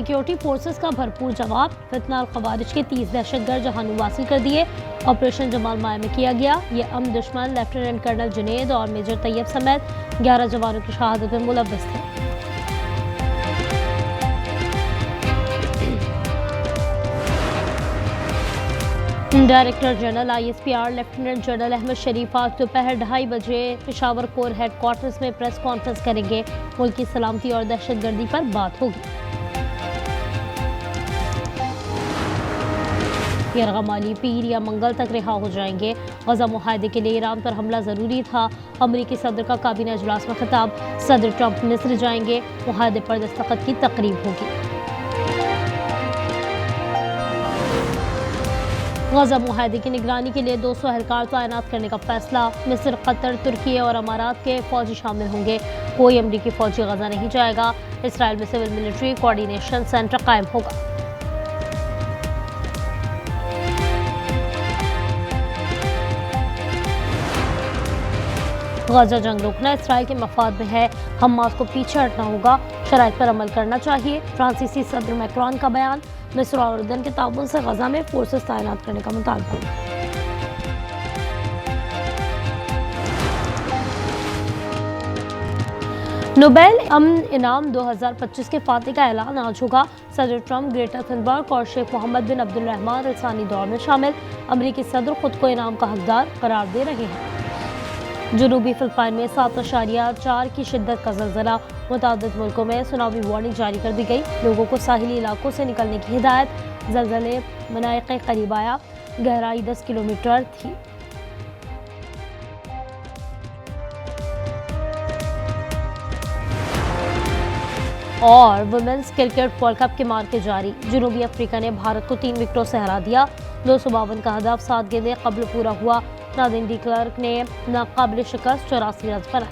Security forces का भरपूर जवाब। फितना अल खवारिज के 30 दहशतगर्द जहानू हासिल कर दिए। ऑपरेशन जमाल माया में किया गया। ये अमन दुश्मन लेफ्टिनेंट कर्नल जुनेद और मेजर तैयब समेत 11 जवानों की शहादत में मुलव्वस थे। Director general ISPR lieutenant general Ahmed Sharif आज दोपहर 2:30 बजे पेशावर कोर हेडक्वार्टर्स में प्रेस कॉन्फ्रेंस करेंगे। मुल्क की सलामती और दहशतगर्दी पर बात होगी। यरगमाली पीर या मंगल तक रिहा हो जाएंगे। गजा मुआहदे के लिए ईरान पर हमला ज़रूरी था। अमरीकी सदर का काबीना इजलास में खिताब। सदर ट्रंप मिस्र जाएंगे। मुआहदे पर दस्तखत की तकरीब होगी। गजा मुआहदे की निगरानी के लिए 200 एहलकार तैनात करने का फैसला। मिस्र, कतर, तुर्की और अमारात के फौजी शामिल होंगे। कोई अमरीकी फौजी गजा नहीं जाएगा। इसराइल में सिविल मिलिट्री कोऑर्डिनेशन सेंटर कायम होगा। गजा जंग रोकना इसराइल के मफाद में है। हमास को पीछे हटना होगा। शराइत पर अमल करना चाहिए। फ्रांसीसी सदर मैक्रोन का बयान। मिस्र और उर्दन के ताउन से गजा में फोर्सेस तैनात करने का मुतालबा। नोबेल अमन इनाम 2025 के फाते का ऐलान आज होगा। सदर ट्रंप, ग्रेटा थुनबर्ग और शेख मोहम्मद बिन अब्दुल्रहमान अल-सानी दौर में शामिल। अमरीकी सदर खुद को इनाम का हकदार करार दे रहे हैं। जनूबी फिलिपाइन में 7.4 की शिद्दत का ज़लज़ला। मुतादिद मुल्कों में सुनामी वार्निंग जारी कर दी गई। लोगों को साहिली इलाकों से निकलने की हिदायत। ज़लज़ले मनाए के करीब आया। गहराई 10 किलोमीटर थी। और वुमेन्स क्रिकेट वर्ल्ड कप के मार्के जारी। जनूबी अफ्रीका ने भारत को 3 विकेटों से हरा दिया। 252 का हदफ 7 गेंदें कबल पूरा हुआ। नादिम डी क्लर्क ने नाकाबिल शिकस्त 84 रन बनाए।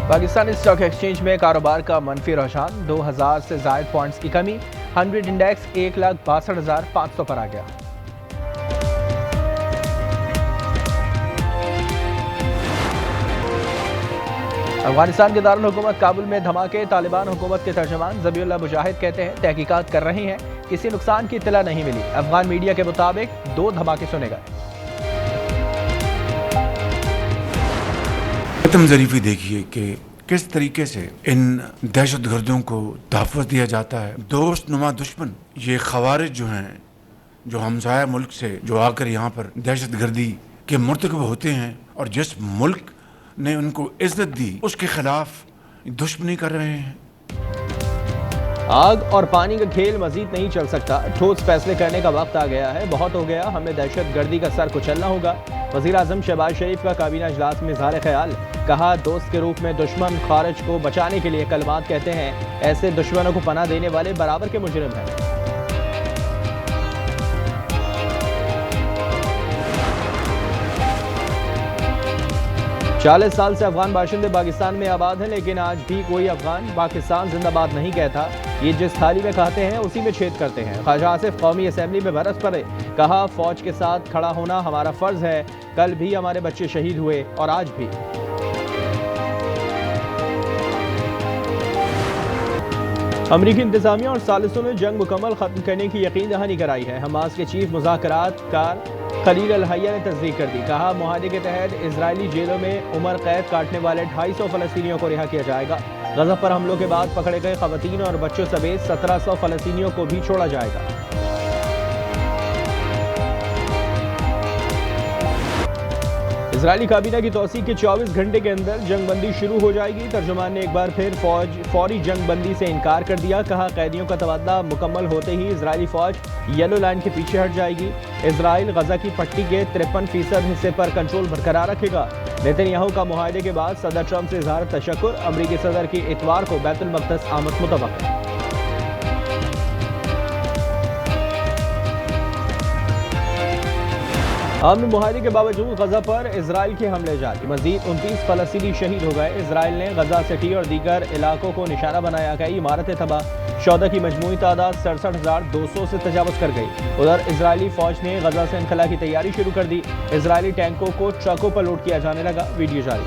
पाकिस्तानी स्टॉक एक्सचेंज में कारोबार का मनफी रुझान। 2000 से जायद पॉइंट्स की कमी। 100 इंडेक्स 1,62,500 पर आ गया। अफगानिस्तान के दारुल हुकूमत काबुल में धमाके। तालिबान हुकूमत के तर्जमान ज़बीउल्लाह मुजाहिद कहते हैं तहकीकात कर रहे हैं, किसी नुकसान की इत्तला नहीं मिली। अफगान मीडिया के मुताबिक 2 धमाके सुने गए। ज़रीफ़ी देखिए कि किस तरीके से इन दहशतगर्दों को तहफ़्फ़ुज़ दिया जाता है। दोस्त नुमा दुश्मन ये ख़वारिज जो हैं, जो हमसाया मुल्क से जो आकर यहाँ पर दहशतगर्दी के मुर्तकब होते हैं और जिस मुल्क ने उनको इज्जत दी उसके खिलाफ दुश्मनी कर रहे हैं। आग और पानी का खेल मजीद नहीं चल सकता। ठोस फैसले करने का वक्त आ गया है। बहुत हो गया। हमें दहशतगर्दी का सर कुचलना होगा। वज़ीर आज़म शहबाज शरीफ का काबीना इजलास में इज़हार ख्याल। कहा, दोस्त के रूप में दुश्मन खारिज को बचाने के लिए कलमात कहते हैं। ऐसे दुश्मनों को पनाह देने वाले बराबर के मुजरिम हैं। 40 साल से अफगान बाशिंदे पाकिस्तान में आबाद हैं, लेकिन आज भी कोई अफगान पाकिस्तान जिंदाबाद नहीं कहता। ये जिस थाली में खाते हैं उसी में छेद करते हैं। ख्वाजा आसिफ कौमी असम्बली में बरस पड़े। कहा, फौज के साथ खड़ा होना हमारा फर्ज है। कल भी हमारे बच्चे शहीद हुए और आज भी। अमरीकी इंतजामिया और सालिसों ने जंग मुकम्मल खत्म करने की यकीन दहानी कराई है। हमास के चीफ मुज़ाकरात कार खलील अल हैया ने तस्दीक कर दी। कहा, मुआहदे के तहत इजरायली जेलों में उम्र कैद काटने वाले 250 फ़लस्तीनियों को रिहा किया जाएगा। गज़ा पर हमलों के बाद पकड़े गए ख़वातीन और बच्चों समेत 1700 फ़लस्तीनियों को भी छोड़ा जाएगा। इजरायली काबीना की तौसीक के 24 घंटे के अंदर जंगबंदी शुरू हो जाएगी। तर्जुमान ने एक बार फिर फौरी जंगबंदी से इनकार कर दिया। कहा, कैदियों का तबादला मुकम्मल होते ही इजरायली फौज येलो लाइन के पीछे हट जाएगी। इजराइल गजा की पट्टी के 53% हिस्से पर कंट्रोल बरकरार रखेगा। नेतन्याहू का मुआहदे के बाद सदर ट्रंप से इजहार तशक्कुर। अमरीकी सदर की इतवार को बैतुल मक़दस आमद मुतवक्किल है। अमन मुआहदे के बावजूद गजा पर इजराइल के हमले जारी। मजीद 29 फ़लस्तीनी शहीद हो गए। इजराइल ने गजा सिटी और दीगर इलाकों को निशाना बनाया। कई इमारतें तबाह। शौदा की मजमूई तादाद 67,200 से तजावज़ कर गई। उधर इजरायली फौज ने गजा से इनखला की तैयारी शुरू कर दी। इजरायली टैंकों को ट्रकों पर लोड किया जाने लगा। वीडियो जारी।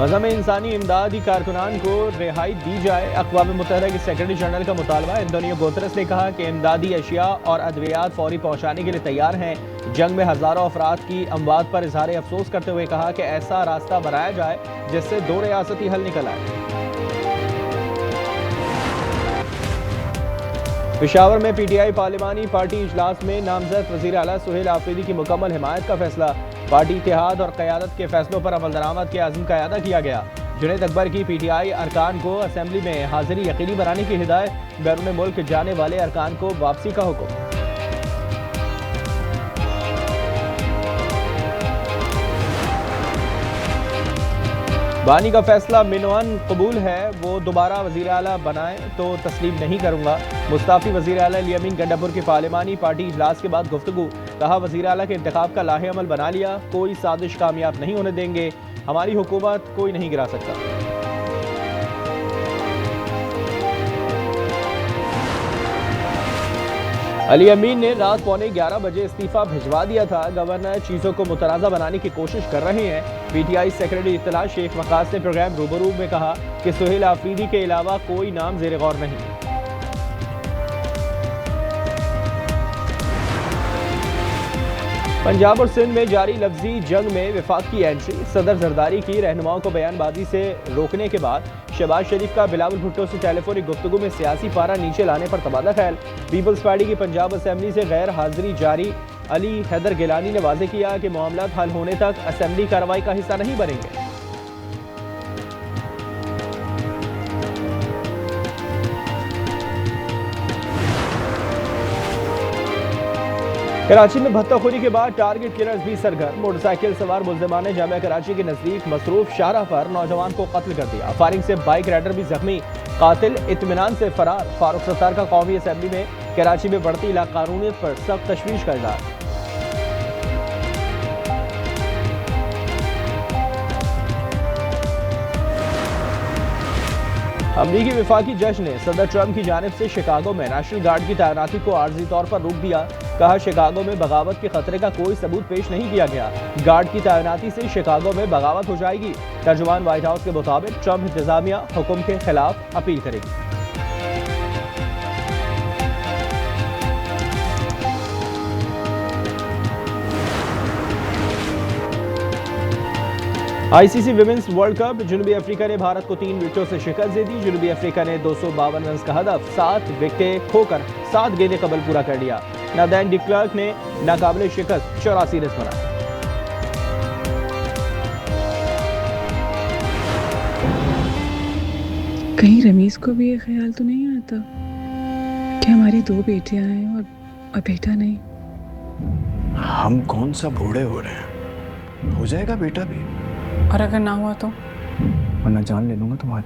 गज़ा में इंसानी इमदादी कारकुनान को रिहाई दी जाए। अक़वाम मुत्तहिदा के सेक्रेटरी जनरल का मुतालबा। एंटोनियो गुतरस ने कहा कि इमदादी अशिया और अद्वियात फौरी पहुँचाने के लिए तैयार हैं। जंग में हज़ारों अफराद की अमवात पर इजहार अफसोस करते हुए कहा कि ऐसा रास्ता बनाया जाए जिससे दो रियासती हल निकल आए। पेशावर में पीटीआई पार्लिमानी पार्टी इजलास में नामजद वज़ीर आला सुहेल आफरीदी की मुकम्मल हिमायत का फैसला। पार्टी इत्तेहाद और क़यादत के फैसलों पर अमल दरामद के आज़म का अदा किया गया। जुनैद अकबर की पीटीआई अरकान को असम्बली में हाजिरी यकीनी बनाने की हिदायत। बैरून मुल्क जाने वाले अरकान को वापसी का हुक्म। बानी का फैसला मिनवन कबूल है, वो दोबारा वज़ीर आला बनाए तो तस्लीम नहीं करूंगा। मुस्ताफ़ी वज़ीर आला लियामीन गंडापुर की पार्लिमानी पार्टी इजलास के बाद गुफ्तगू। कहा वज़ीर आला के इंतखाब का लाहे अमल बना लिया, कोई साजिश कामयाब नहीं होने देंगे, हमारी हुकूमत कोई नहीं गिरा सकता। अली अमीन ने रात 11:15 बजे इस्तीफा भिजवा दिया था। गवर्नर चीज़ों को मुतनाज़ा बनाने की कोशिश कर रहे हैं। पीटीआई सेक्रेटरी इत्तला शेख वकास ने प्रोग्राम रूबरू में कहा कि सुहेल आफरीदी के अलावा कोई नाम ज़ेर गौर नहीं। पंजाब और सिंध में जारी लफ्जी जंग में विफाक की एंट्री। सदर जरदारी की रहनुमाओं को बयानबाजी से रोकने के बाद शहबाज शरीफ का बिलावल भुट्टो से टेलीफोनिक गुफ्तगू में सियासी पारा नीचे लाने पर तबादला ख्याल। पीपल्स पार्टी की पंजाब असेंबली से गैर हाजिरी जारी। अली हैदर गिलानी ने वाजे किया कि मामला हल होने तक असेंबली कार्रवाई का हिस्सा नहीं बनेंगे। कराची में भत्ताखोरी के बाद टारगेट किलर्स भी सरगर्म। मोटरसाइकिल सवार मुल्जिमान ने जामिया कराची के नजदीक मसरूफ शाहराह पर नौजवान को कत्ल कर दिया। फायरिंग से बाइक राइडर भी जख्मी, कातिल इत्मीनान से फरार। फारूक सत्तार का कौमी असेंबली में कराची में बढ़ती लाकानूनियत पर सख्त तशवीश का इज़हार। अमरीकी विफाकी जज ने सदर ट्रंप की जानिब से शिकागो में नेशनल गार्ड की तैनाती को आर्जी तौर पर रोक दिया। कहा शिकागो में बगावत के खतरे का कोई सबूत पेश नहीं किया गया। गार्ड की तैनाती से शिकागो में बगावत हो जाएगी। तर्जुमान व्हाइट हाउस के मुताबिक ट्रंप इंतजामिया हुक्म के खिलाफ अपील करेगी। ICC women's world cup. जनूबी अफ्रीका ने भारत को 3 विकेटों से शिकस्त दे दी। जनूबी अफ्रीका ने 252 रन का हदफ 7 विकेटें खोकर 7 गेंदें कबल पूरा कर लिया। नादैन डी क्लर्क ने नाकाबिले शिकस्त 84 रन बनाए। कहीं रमीज को भी ये ख्याल तो नहीं आता कि हमारी 2 बेटियां हैं और बेटा नहीं। हम कौन सा बूढ़े हो रहे हैं, हो जाएगा बेटा भी। और अगर ना हुआ तो वरना जान ले लूंगा तुम्हारी।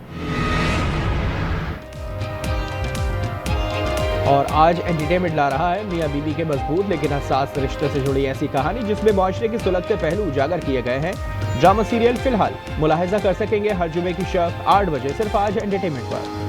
और आज एंटरटेनमेंट ला रहा है मियां बीबी के मजबूत लेकिन हसास रिश्ते से जुड़ी ऐसी कहानी जिसमें माशरे के सुलगते पहलू उजागर किए गए हैं। ड्रामा सीरियल फिलहाल मुलाहिजा कर सकेंगे हर जुमे की शब 8 बजे सिर्फ आज एंटरटेनमेंट पर।